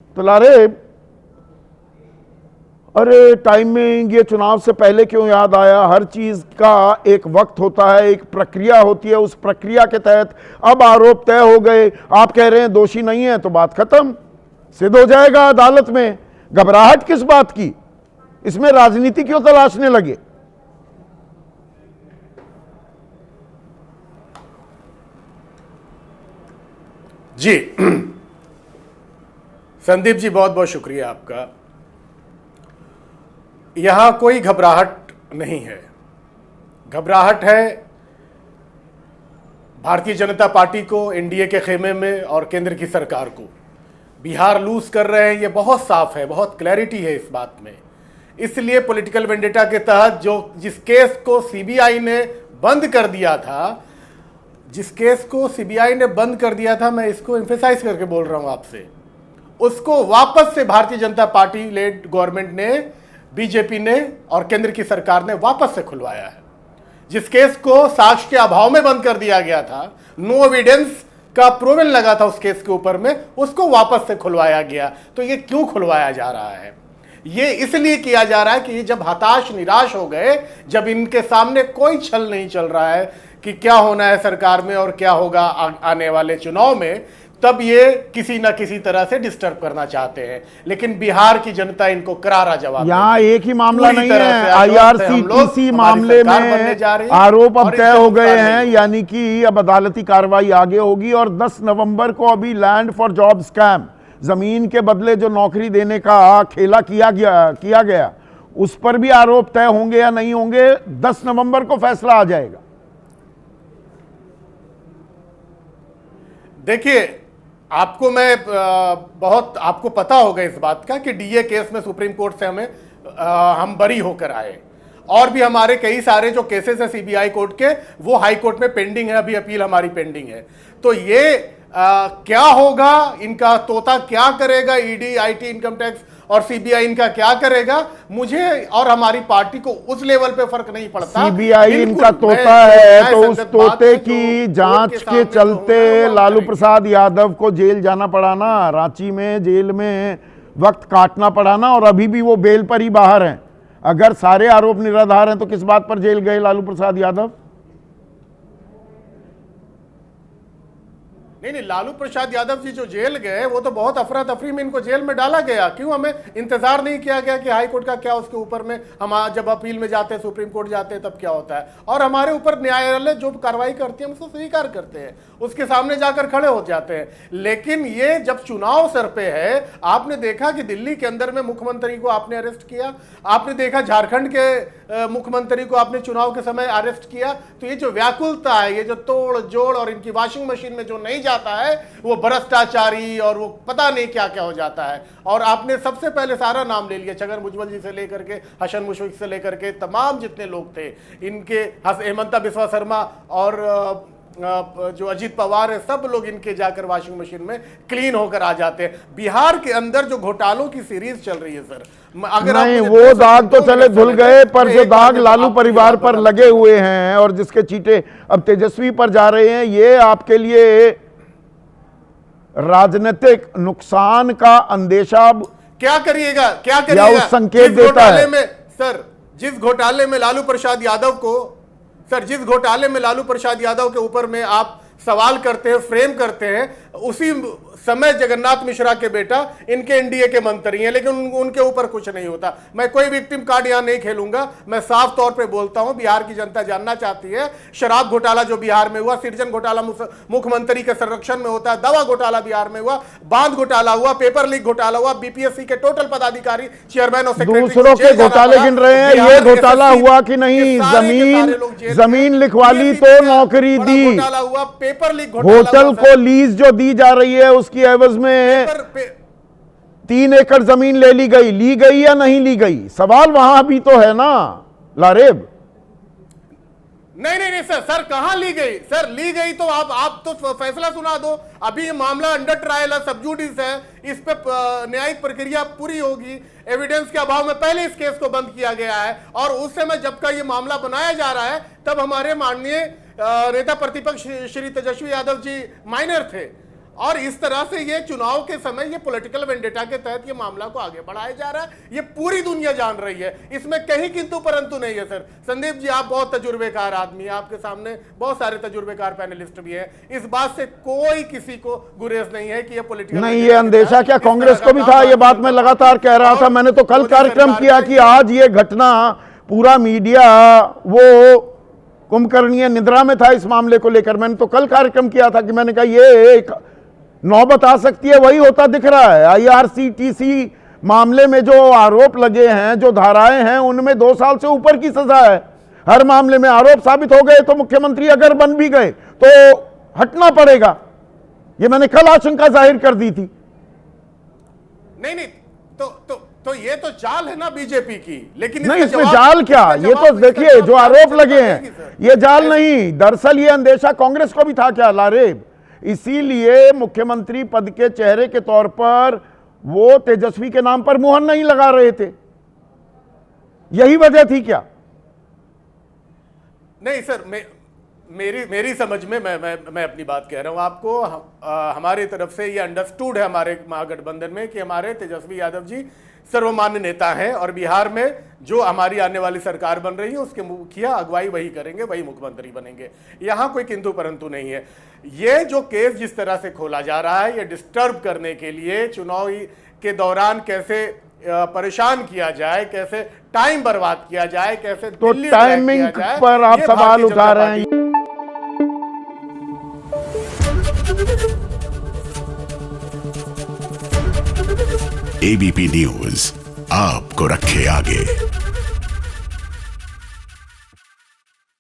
तो लारे, अरे टाइमिंग ये चुनाव से पहले क्यों याद आया? हर चीज का एक वक्त होता है, एक प्रक्रिया होती है, उस प्रक्रिया के तहत अब आरोप तय हो गए, आप कह रहे हैं दोषी नहीं है, तो बात खत्म, सिद्ध हो जाएगा अदालत में। घबराहट किस बात की? इसमें राजनीति क्यों तलाशने लगे? जी संदीप जी, बहुत बहुत शुक्रिया आपका। यहां कोई घबराहट नहीं है। घबराहट है भारतीय जनता पार्टी को, एनडीए के खेमे में, और केंद्र की सरकार को। बिहार लूज कर रहे हैं, ये बहुत साफ है, बहुत क्लैरिटी है इस बात में। इसलिए पॉलिटिकल वेंडेटा के तहत जिस केस को सीबीआई ने बंद कर दिया था, मैं इसको एम्फेसाइज करके बोल रहा हूं आपसे, उसको वापस से Bharatiya Janata party lead government ने, बीजेपी ने और केंद्र की सरकार ने वापस से खुलवाया है। जिस केस को साक्ष्य के अभाव में बंद कर दिया गया था, नो एविडेंस का प्रूवन लगा था उस केस के ऊपर में, उसको वापस से खुलवाया गया। तो ये क्यों खुलवाया जा रहा है? ये इसलिए किया जा रहा है कि जब हताश निराश हो गए, जब इनके सामने कोई छल नहीं चल रहा है कि क्या होना है सरकार में और क्या होगा आने वाले चुनाव में, तब ये किसी ना किसी तरह से डिस्टर्ब करना चाहते हैं। लेकिन बिहार की जनता इनको करारा जवाब यहाँ एक ही मामला नहीं है, आईआरसीटीसी मामले में आरोप अब तय हो गए हैं, यानी कि अब अदालती कार्रवाई आगे होगी। और 10 नवंबर को अभी लैंड फॉर जॉब स्कैम, जमीन के बदले जो नौकरी देने का खेला किया गया, उस पर भी आरोप तय होंगे या नहीं होंगे, 10 नवंबर को फैसला आ जाएगा। देखिए, आपको पता होगा इस बात का कि डीए केस में सुप्रीम कोर्ट से हम बरी होकर आए, और भी हमारे कई सारे जो केसेस है सीबीआई कोर्ट के, वो हाई कोर्ट में पेंडिंग है, अभी अपील हमारी पेंडिंग है। तो ये क्या होगा, इनका तोता क्या करेगा, ईडी, आईटी, इनकम टैक्स और सीबीआई इनका क्या करेगा, मुझे और हमारी पार्टी को उस लेवल पे फर्क नहीं पड़ता। सीबीआई इनका तोता है, तो उस तोते की जांच के चलते लालू प्रसाद यादव को जेल जाना पड़ा ना, रांची में जेल में वक्त काटना पड़ा ना, और अभी भी वो बेल पर ही बाहर हैं। अगर सारे आरोप निराधार हैं तो किस बात पर जेल गए लालू प्रसाद यादव? नहीं, लालू प्रसाद यादव जी जो जेल गए, वो तो बहुत अफरा तफरी में इनको जेल में डाला गया। क्यों हमें इंतजार नहीं किया गया कि हाई कोर्ट का क्या उसके ऊपर में, हम जब अपील में जाते हैं, सुप्रीम कोर्ट जाते हैं, तब क्या होता है? और हमारे ऊपर न्यायालय जो कार्रवाई करती है, हम उसको स्वीकार करते हैं, उसके सामने जाकर खड़े हो जाते हैं। लेकिन ये जब चुनाव सर पे है, आपने देखा कि दिल्ली के अंदर में मुख्यमंत्री को आपने अरेस्ट किया, आपने देखा झारखंड के मुख्यमंत्री को आपने चुनाव के समय अरेस्ट किया। तो ये जो व्याकुलता है, ये जो तोड़ जोड़, और इनकी वॉशिंग मशीन में जो नहीं जाता है वो भ्रष्टाचारी और वो पता नहीं क्या क्या हो जाता है। और आपने सबसे पहले सारा नाम ले लिया, छगन भुजबल जी से लेकर के हसन मुश्फिक से लेकर के तमाम जितने लोग थे, इनके हेमंता बिस्वा शर्मा और जो अजीत पवार है, सब लोग इनके जाकर वॉशिंग मशीन में क्लीन होकर आ जाते हैं। बिहार के अंदर जो घोटालों की सीरीज चल रही है सर, अगर नहीं, वो दाग तो चले धुल गए, पर जो दाग लालू परिवार पर लगे हुए हैं और जिसके चीटे अब तेजस्वी पर जा रहे हैं, ये आपके लिए राजनीतिक नुकसान का अंदेशा क्या करिएगा या उस संकेत देता है? सर, जिस घोटाले में लालू प्रसाद यादव के ऊपर में आप सवाल करते हैं, फ्रेम करते हैं, उसी समय जगन्नाथ मिश्रा के बेटा इनके एनडीए के मंत्री हैं, लेकिन उनके ऊपर कुछ नहीं होता। मैं कोई विक्टिम कार्ड यहां नहीं खेलूंगा, मैं साफ तौर पे बोलता हूं, बिहार की जनता जानना चाहती है। शराब घोटाला जो बिहार में हुआ, सृजन घोटाला मुख्यमंत्री के संरक्षण में होता है, दवा घोटाला बिहार में हुआ, बांध घोटाला हुआ, पेपर लीक घोटाला हुआ, बीपीएससी के टोटल पदाधिकारी, चेयरमैन और सेक्रेटरी दूसरों के घोटाले गिन रहे हैं। ये घोटाला हुआ कि नहीं? जमीन लिखवा ली तो नौकरी दी, घोटाला हुआ, पेपर लीक होटल को लीज जो दी जा रही है उसकी एवज में 3 एकड़ जमीन ली गई या नहीं ली गई? सवाल वहां भी तो है ना लारेब। नहीं सर, कहां ली गई? सर, ली गई तो आप तो फैसला सुना दो। अभी ये मामला अंडर ट्रायल है, सब जुडिस है, इस पे न्यायिक प्रक्रिया पूरी होगी। एविडेंस के अभाव में पहले इस केस को बंद किया गया है, और उस समय जब का ये मामला बनाया जा रहा है, तब हमारे माननीय नेता प्रतिपक्ष श्री तेजस्वी यादव जी माइनर थे, और इस तरह से ये चुनाव के समय ये पॉलिटिकल वेंडेटा के तहत ये मामला को आगे बढ़ाया जा रहा है, ये पूरी दुनिया जान रही है, इसमें कहीं किंतु परंतु नहीं है। सर संदीप जी, आप बहुत तजुर्बेकार आदमी हैं, आपके सामने बहुत सारे तजुर्बेकार पैनलिस्ट भी हैं, इस बात से कोई किसी को गुरेज नहीं है कि ये पॉलिटिकल नहीं, ये अंदेशा क्या कांग्रेस को भी था? ये बात मैं लगातार कह रहा था, मैंने तो कल कार्यक्रम किया कि आज ये घटना पूरा मीडिया वो कुंभकर्णीय निद्रा में था इस मामले को लेकर। मैंने तो कल कार्यक्रम किया था कि मैंने कहा ये एक नौबत आ सकती है, वही होता दिख रहा है। आईआरसीटीसी मामले में जो आरोप लगे हैं, जो धाराएं हैं, उनमें 2 साल से ऊपर की सजा है। हर मामले में आरोप साबित हो गए तो मुख्यमंत्री अगर बन भी गए तो हटना पड़ेगा, ये मैंने कल आशंका जाहिर कर दी थी। नहीं, तो ये तो चाल है ना बीजेपी की, लेकिन नहीं, इसमें जाल क्या? ये तो देखिए जो आरोप लगे हैं ये जाल नहीं, दरअसल ये अंदेशा कांग्रेस को भी था क्या लारेब? इसीलिए मुख्यमंत्री पद के चेहरे के तौर पर वो तेजस्वी के नाम पर मुहर नहीं लगा रहे थे, यही वजह थी क्या? नहीं सर, मेरी समझ में मैं अपनी बात कह रहा हूं आपको। हमारी तरफ से ये अंडरस्टूड है हमारे महागठबंधन में कि हमारे तेजस्वी यादव जी सर्वमान्य नेता हैं और बिहार में जो हमारी आने वाली सरकार बन रही है उसके मुखिया अगुवाई वही करेंगे, वही मुख्यमंत्री बनेंगे। यहां कोई किंतु परंतु नहीं है। ये जो केस जिस तरह से खोला जा रहा है, ये डिस्टर्ब करने के लिए, चुनाव के दौरान कैसे परेशान किया जाए, कैसे टाइम बर्बाद किया जाए, कैसे तो टाइमिंग पर आप सवाल उठा रहे हैं। एबीपी न्यूज आपको रखे आगे।